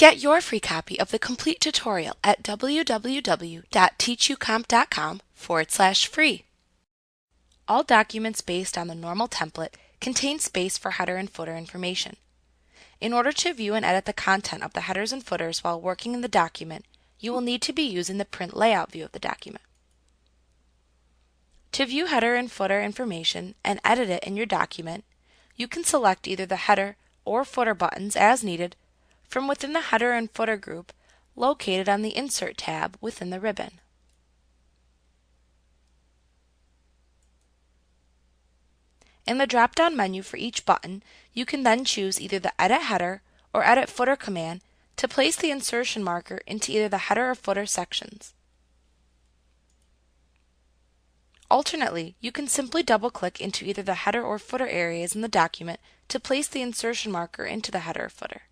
Get your free copy of the complete tutorial at www.teachucomp.com/free. All documents based on the normal template contain space for header and footer information. In order to view and edit the content of the headers and footers while working in the document, you will need to be using the Print Layout view of the document. To view header and footer information and edit it in your document, you can select either the header or footer buttons as needed from within the header and footer group located on the Insert tab within the ribbon. In the drop-down menu for each button, you can then choose either the Edit Header or Edit Footer command to place the insertion marker into either the header or footer sections. Alternately, you can simply double-click into either the header or footer areas in the document to place the insertion marker into the header or footer.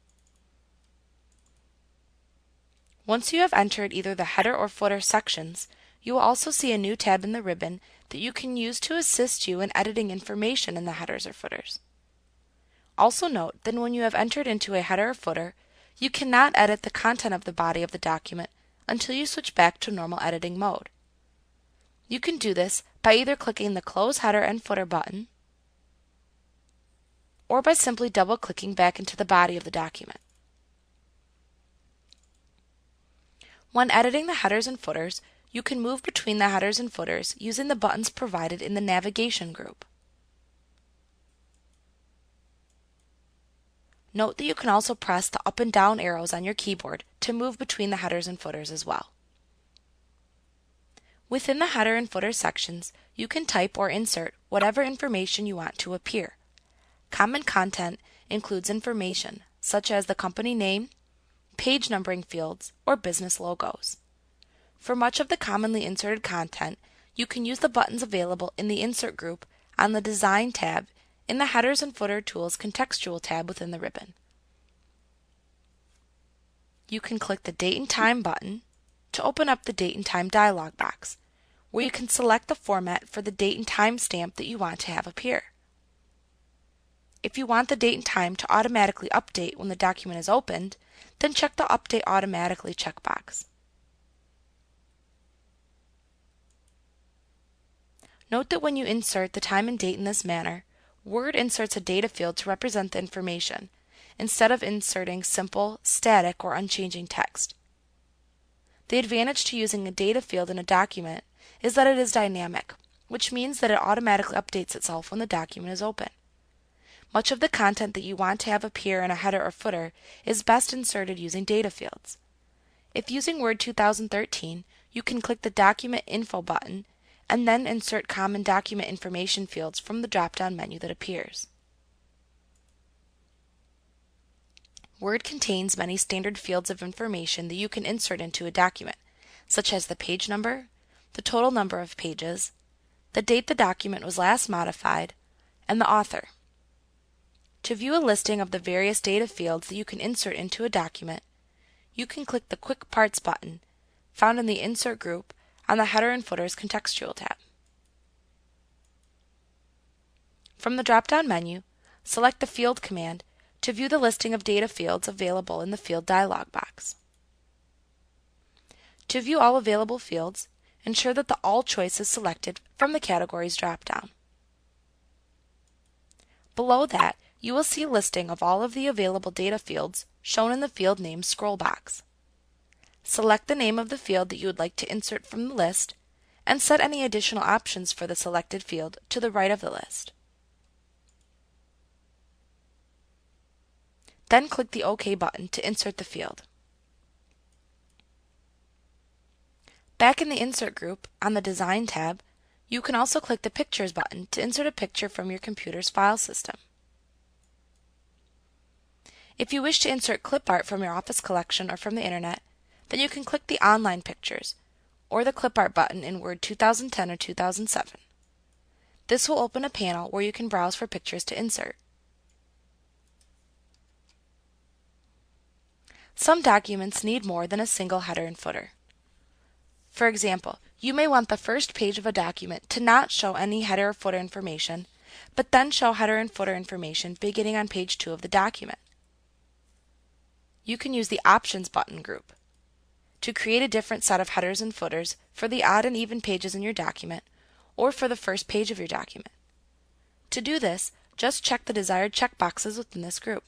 Once you have entered either the header or footer sections, you will also see a new tab in the ribbon that you can use to assist you in editing information in the headers or footers. Also note that when you have entered into a header or footer, you cannot edit the content of the body of the document until you switch back to normal editing mode. You can do this by either clicking the Close Header and Footer button or by simply double-clicking back into the body of the document. When editing the headers and footers, you can move between the headers and footers using the buttons provided in the navigation group. Note that you can also press the up and down arrows on your keyboard to move between the headers and footers as well. Within the header and footer sections, you can type or insert whatever information you want to appear. Common content includes information such as the company name, page numbering fields, or business logos. For much of the commonly inserted content, you can use the buttons available in the Insert group on the Design tab in the Headers and Footer Tools Contextual tab within the ribbon. You can click the Date and Time button to open up the Date and Time dialog box, where you can select the format for the date and time stamp that you want to have appear. If you want the date and time to automatically update when the document is opened, then check the Update Automatically checkbox. Note that when you insert the time and date in this manner, Word inserts a data field to represent the information, instead of inserting simple, static, or unchanging text. The advantage to using a data field in a document is that it is dynamic, which means that it automatically updates itself when the document is open. Much of the content that you want to have appear in a header or footer is best inserted using data fields. If using Word 2013, you can click the Document Info button and then insert common document information fields from the drop-down menu that appears. Word contains many standard fields of information that you can insert into a document, such as the page number, the total number of pages, the date the document was last modified, and the author. To view a listing of the various data fields that you can insert into a document, you can click the Quick Parts button found in the Insert group on the Header and Footers Contextual tab. From the drop-down menu, select the Field command to view the listing of data fields available in the Field dialog box. To view all available fields, ensure that the All choice is selected from the Categories drop-down. Below that, you will see a listing of all of the available data fields shown in the Field Name scroll box. Select the name of the field that you would like to insert from the list, and set any additional options for the selected field to the right of the list. Then click the OK button to insert the field. Back in the Insert group on the Design tab, you can also click the Pictures button to insert a picture from your computer's file system. If you wish to insert clip art from your office collection or from the internet, then you can click the Online Pictures or the Clip Art button in Word 2010 or 2007. This will open a panel where you can browse for pictures to insert. Some documents need more than a single header and footer. For example, you may want the first page of a document to not show any header or footer information, but then show header and footer information beginning on page 2 of the document. you can use the Options button group to create a different set of headers and footers for the odd and even pages in your document, or for the first page of your document. To do this, just check the desired checkboxes within this group.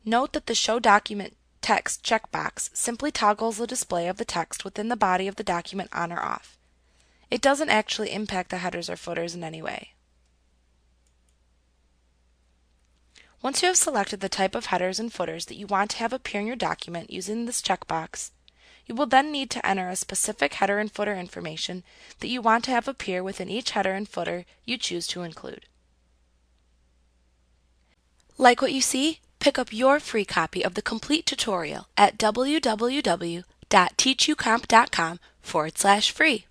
Note that the Show Document Text checkbox simply toggles the display of the text within the body of the document on or off. It doesn't actually impact the headers or footers in any way. Once you have selected the type of headers and footers that you want to have appear in your document using this checkbox, you will then need to enter a specific header and footer information that you want to have appear within each header and footer you choose to include. Like what you see? Pick up your free copy of the complete tutorial at www.teachucomp.com/free.